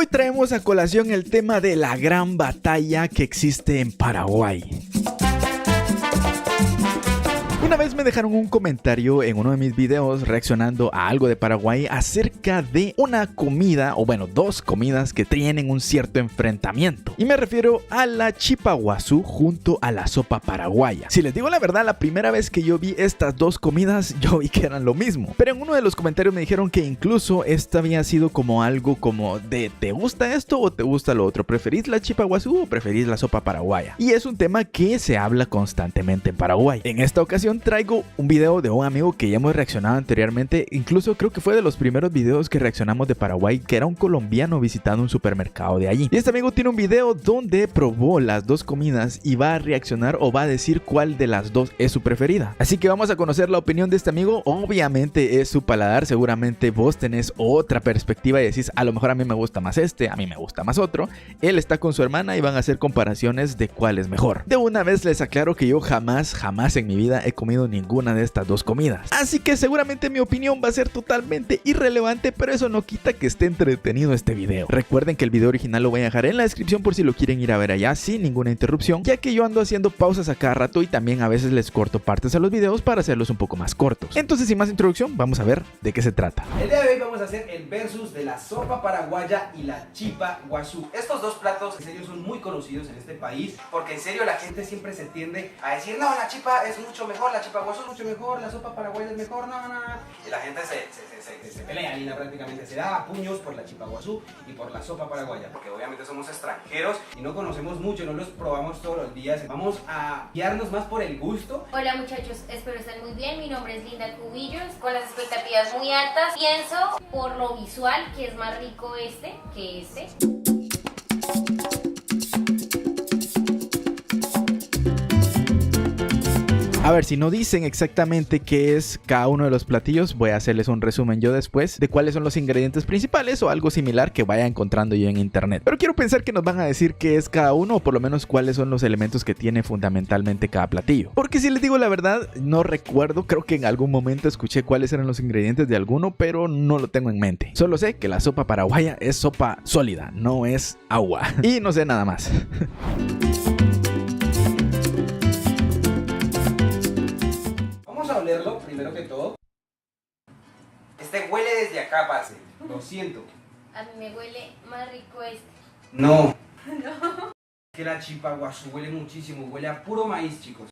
Hoy traemos a colación el tema de la gran batalla que existe en Paraguay. Una vez me dejaron un comentario en uno de mis videos reaccionando a algo de Paraguay acerca de una comida, o bueno, dos comidas que tienen un cierto enfrentamiento. Y me refiero a la chipa guazú junto a la sopa paraguaya. Si les digo la verdad, la primera vez que yo vi estas dos comidas, yo vi que eran lo mismo. Pero en uno de los comentarios me dijeron que incluso esta había sido como algo como de ¿te gusta esto o te gusta lo otro? ¿Preferís la chipa guazú o preferís la sopa paraguaya? Y es un tema que se habla constantemente en Paraguay. En esta ocasión traigo un video de un amigo que ya hemos reaccionado anteriormente, incluso creo que fue de los primeros videos que reaccionamos de Paraguay, que era un colombiano visitando un supermercado de allí. Y este amigo tiene un video donde probó las dos comidas y va a reaccionar o va a decir cuál de las dos es su preferida. Así que vamos a conocer la opinión de este amigo. Obviamente es su paladar, seguramente vos tenés otra perspectiva y decís a lo mejor a mí me gusta más este, a mí me gusta más otro. Él está con su hermana y van a hacer comparaciones de cuál es mejor. De una vez les aclaro que yo jamás en mi vida he comido ninguna de estas dos comidas, así que seguramente mi opinión va a ser totalmente irrelevante, pero eso no quita que esté entretenido este video. Recuerden que el video original lo voy a dejar en la descripción por si lo quieren ir a ver allá sin ninguna interrupción, ya que yo ando haciendo pausas a cada rato y también a veces les corto partes a los videos para hacerlos un poco más cortos. Entonces, sin más introducción, vamos a ver de qué se trata. El día de hoy vamos a hacer el versus de la sopa paraguaya y la chipa guazú. Estos dos platos en serio son muy conocidos en este país, porque en serio la gente siempre se tiende a decir no, la chipa es mucho mejor, la chipa guazú es mucho mejor, la sopa paraguaya es mejor, no. Y la gente se pelea y prácticamente se da a puños por la chipa guazú y por la sopa paraguaya, porque obviamente somos extranjeros y no conocemos mucho, no los probamos todos los días. Vamos a guiarnos más por el gusto. Hola muchachos, espero estén muy bien. Mi nombre es Linda Cubillos, con las expectativas muy altas. Pienso por lo visual que es más rico este que este. A ver, si no dicen exactamente qué es cada uno de los platillos, voy a hacerles un resumen yo después de cuáles son los ingredientes principales o algo similar que vaya encontrando yo en internet. Pero quiero pensar que nos van a decir qué es cada uno o por lo menos cuáles son los elementos que tiene fundamentalmente cada platillo. Porque si les digo la verdad, no recuerdo, creo que en algún momento escuché cuáles eran los ingredientes de alguno, pero no lo tengo en mente. Solo sé que la sopa paraguaya es sopa sólida, no es agua. Y no sé nada más. Olerlo primero que todo. Este huele desde acá, parce. Lo siento. A mí me huele más rico este. No. Que la chipa guazú huele muchísimo, huele a puro maíz, chicos.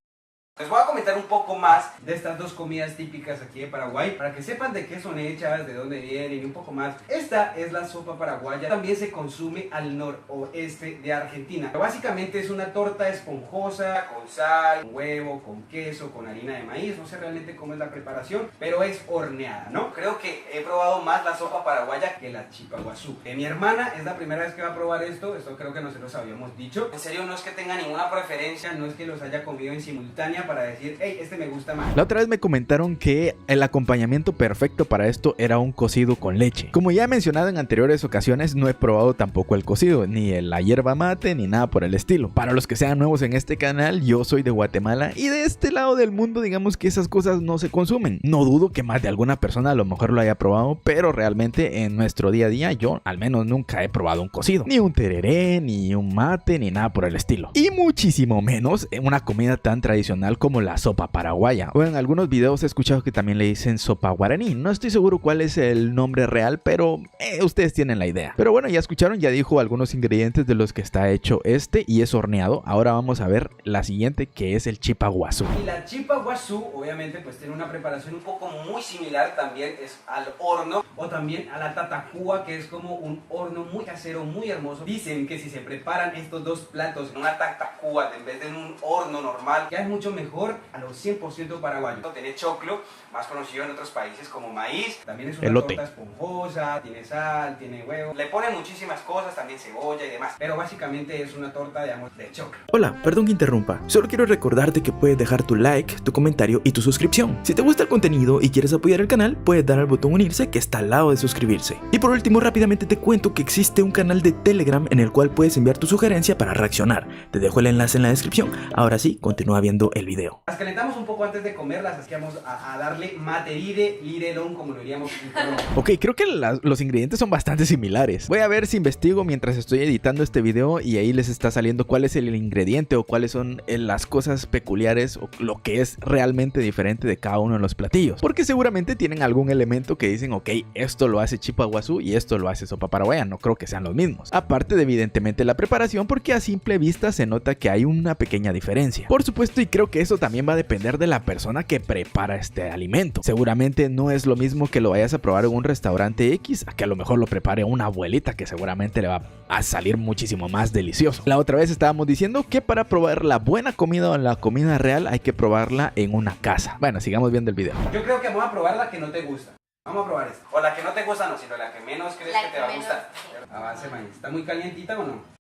Les voy a comentar un poco más de estas dos comidas típicas aquí de Paraguay para que sepan de qué son hechas, de dónde vienen y un poco más. Esta es la sopa paraguaya, también se consume al noroeste de Argentina. Básicamente es una torta esponjosa con sal, con huevo, con queso, con harina de maíz. No sé realmente cómo es la preparación, pero es horneada, ¿no? Creo que he probado más la sopa paraguaya que la chipa guazú. Mi hermana es la primera vez que va a probar esto creo que no se los habíamos dicho. En serio, no es que tenga ninguna preferencia, no es que los haya comido en simultánea para decir, hey, este me gusta más. La otra vez me comentaron que el acompañamiento perfecto para esto era un cocido con leche. Como ya he mencionado en anteriores ocasiones, no he probado tampoco el cocido, ni la hierba mate, ni nada por el estilo. Para los que sean nuevos en este canal, yo soy de Guatemala y de este lado del mundo digamos que esas cosas no se consumen. No dudo que más de alguna persona a lo mejor lo haya probado, pero realmente en nuestro día a día yo al menos nunca he probado un cocido. Ni un tereré, ni un mate, ni nada por el estilo. Y muchísimo menos en una comida tan tradicional como la sopa paraguaya. O en algunos videos he escuchado que también le dicen sopa guaraní. No estoy seguro cuál es el nombre real, pero ustedes tienen la idea. Pero bueno, ya escucharon, ya dijo algunos ingredientes de los que está hecho este y es horneado. Ahora vamos a ver la siguiente, que es el chipa guazú. Y la chipa guazú obviamente pues tiene una preparación un poco muy similar, también es al horno o también a la tatacúa, que es como un horno muy casero, muy hermoso. Dicen que si se preparan estos dos platos en una tatacúa en vez de en un horno normal, ya es mucho mejor a los 100% paraguayos. Tiene choclo, más conocido en otros países como maíz. También es una torta esponjosa, tiene sal, tiene huevo. Le ponen muchísimas cosas, también cebolla y demás. Pero básicamente es una torta, digamos, de choclo. Hola, perdón que interrumpa. Solo quiero recordarte que puedes dejar tu like, tu comentario y tu suscripción. Si te gusta el contenido y quieres apoyar el canal, puedes dar al botón unirse que está al lado de suscribirse. Y por último, rápidamente te cuento que existe un canal de Telegram en el cual puedes enviar tu sugerencia para reaccionar. Te dejo el enlace en la descripción. Ahora sí, continúa viendo el video. video. Las calentamos un poco antes de comerlas, así que vamos a darle materire, lirelón, como lo diríamos en Colombia. Ok, creo que los ingredientes son bastante similares. Voy a ver si investigo mientras estoy editando este video y ahí les está saliendo cuál es el ingrediente o cuáles son las cosas peculiares o lo que es realmente diferente de cada uno de los platillos. Porque seguramente tienen algún elemento que dicen, ok, esto lo hace chipa guazú y esto lo hace sopa paraguaya. No creo que sean los mismos. Aparte de evidentemente la preparación, porque a simple vista se nota que hay una pequeña diferencia. Por supuesto, y creo que eso también va a depender de la persona que prepara este alimento. Seguramente no es lo mismo que lo vayas a probar en un restaurante X a que a lo mejor lo prepare una abuelita, que seguramente le va a salir muchísimo más delicioso. La otra vez estábamos diciendo que para probar la buena comida o la comida real hay que probarla en una casa. Bueno, sigamos viendo el video. Yo creo que vamos a probar la que no te gusta. Vamos a probar esta. O la que no te gusta, no, sino la que menos crees que te va a gustar. A base de maíz. ¿Está muy calientita o no?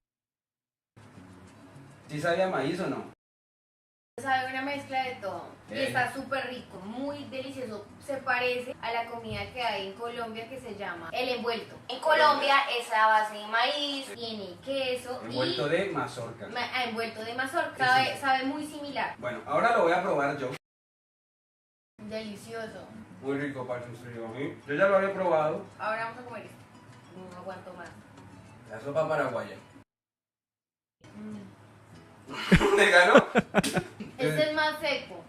¿Sí sabía maíz o no? Sabe una mezcla de todo y está súper rico, muy delicioso. Se parece a la comida que hay en Colombia que se llama el envuelto. En Colombia es a base de maíz, tiene queso envuelto de mazorca. Envuelto de mazorca. Sí. Sabe muy similar. Bueno, ahora lo voy a probar yo. Delicioso. Muy rico, parce, yo ya lo había probado. Ahora vamos a comer esto. No aguanto más. La sopa paraguaya. ¿Te ganó? Este es más seco.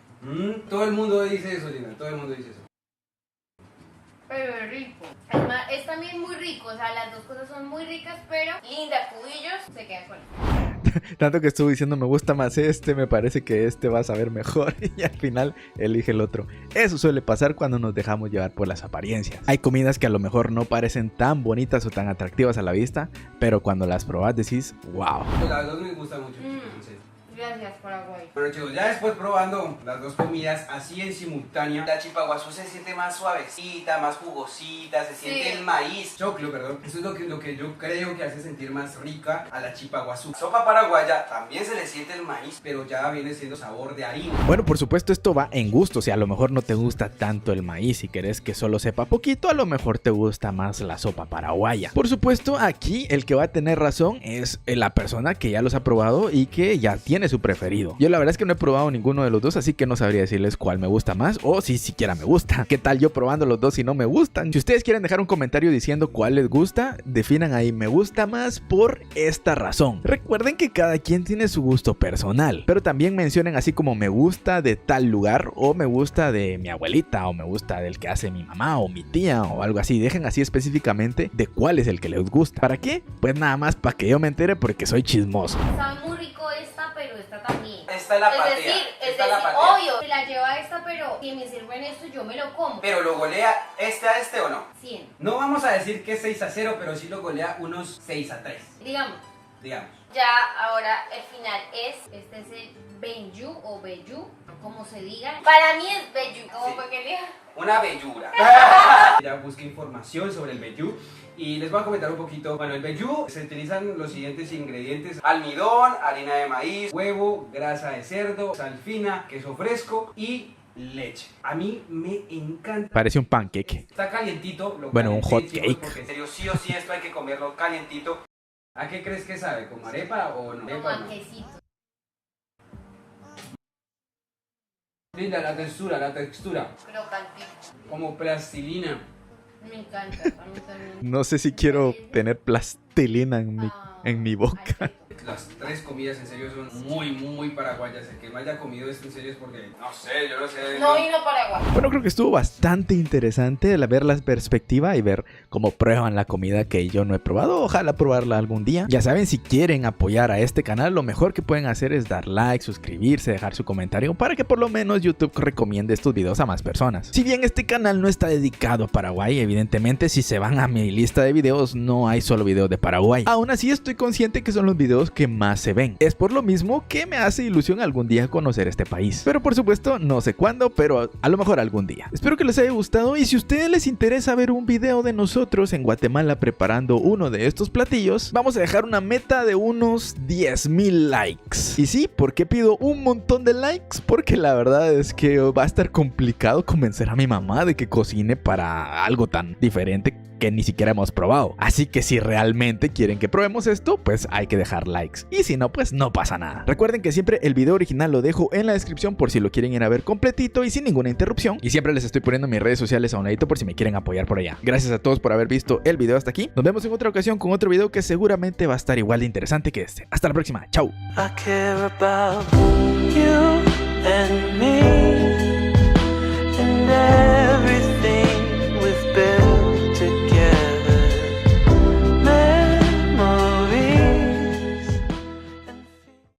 Todo el mundo dice eso, Lina, todo el mundo dice eso. Pero es rico. Es también muy rico, o sea, las dos cosas son muy ricas, pero Linda Cubillos se queda con él. Tanto que estuvo diciendo me gusta más este, me parece que este va a saber mejor y al final elige el otro. Eso suele pasar cuando nos dejamos llevar por las apariencias. Hay comidas que a lo mejor no parecen tan bonitas o tan atractivas a la vista, pero cuando las probás decís, wow. Pues las dos me gustan mucho. Sí. Gracias, Paraguay. Bueno, chicos, ya después probando las dos comidas así en simultáneo, la chipa guazú se siente más suavecita, más jugosita, se siente el maíz, choclo, perdón. Eso es lo que yo creo que hace sentir más rica a la chipa guazú. Sopa paraguaya también se le siente el maíz, pero ya viene siendo sabor de harina. Bueno, por supuesto esto va en gusto, si a lo mejor no te gusta tanto el maíz y querés que solo sepa poquito, a lo mejor te gusta más la sopa paraguaya. Por supuesto, aquí el que va a tener razón es la persona que ya los ha probado y que ya tiene su preferido. Yo la verdad es que no he probado ninguno de los dos, así que no sabría decirles cuál me gusta más o si siquiera me gusta. ¿Qué tal yo probando los dos si no me gustan? Si ustedes quieren dejar un comentario diciendo cuál les gusta, definan ahí me gusta más por esta razón. Recuerden que cada quien tiene su gusto personal, pero también mencionen así como me gusta de tal lugar o me gusta de mi abuelita o me gusta del que hace mi mamá o mi tía o algo así. Dejen así específicamente de cuál es el que les gusta. ¿Para qué? Pues nada más para que yo me entere porque soy chismoso. Sabe muy rico esta, pero esta también. Esta es la patea. Es decir, obvio, se la lleva esta, pero si me sirven esto yo me lo como. Pero lo golea este a este o no? 100. No vamos a decir que es 6-0, pero sí lo golea unos 6-3. Digamos. Ya ahora el final este es el benju o beyu, como se diga. Para mí es beyu, como para que diga. Una bellura. Ya busqué información sobre el beyu y les voy a comentar un poquito. Bueno, el beyu se utilizan los siguientes ingredientes: almidón, harina de maíz, huevo, grasa de cerdo, sal fina, queso fresco y leche. A mí me encanta. Parece un pancake. Está calientito. Bueno, un hot cake. Porque en serio, sí o sí esto hay que comerlo calientito. ¿A qué crees que sabe? ¿Como arepa o no? Como a quesito. Linda, la textura. Crocantito. Como plastilina. Me encanta, a mí también. No sé si quiero tener plastilina en mi boca. Las tres comidas en serio son muy paraguayas. El que no haya comido esto en serio es porque, no sé, yo no sé. No vino Paraguay. Bueno, creo que estuvo bastante interesante ver la perspectiva y ver cómo prueban la comida que yo no he probado. Ojalá probarla algún día. Ya saben, si quieren apoyar a este canal, lo mejor que pueden hacer es dar like, suscribirse, dejar su comentario para que por lo menos YouTube recomiende estos videos a más personas. Si bien este canal no está dedicado a Paraguay, evidentemente si se van a mi lista de videos no hay solo videos de Paraguay. Aún así estoy consciente que son los videos que más se ven. Es por lo mismo que me hace ilusión algún día conocer este país. Pero por supuesto, no sé cuándo, pero a lo mejor algún día. Espero que les haya gustado y si a ustedes les interesa ver un video de nosotros en Guatemala preparando uno de estos platillos, vamos a dejar una meta de unos 10,000 likes. Y sí, ¿por qué pido un montón de likes? Porque la verdad es que va a estar complicado convencer a mi mamá de que cocine para algo tan diferente que ni siquiera hemos probado. Así que si realmente quieren que probemos esto, pues hay que dejar likes. Y si no, pues no pasa nada. Recuerden que siempre el video original lo dejo en la descripción por si lo quieren ir a ver completito y sin ninguna interrupción. Y siempre les estoy poniendo mis redes sociales a un ladito por si me quieren apoyar por allá. Gracias a todos por haber visto el video hasta aquí. Nos vemos en otra ocasión con otro video que seguramente va a estar igual de interesante que este. Hasta la próxima. Chau. I care about you and me.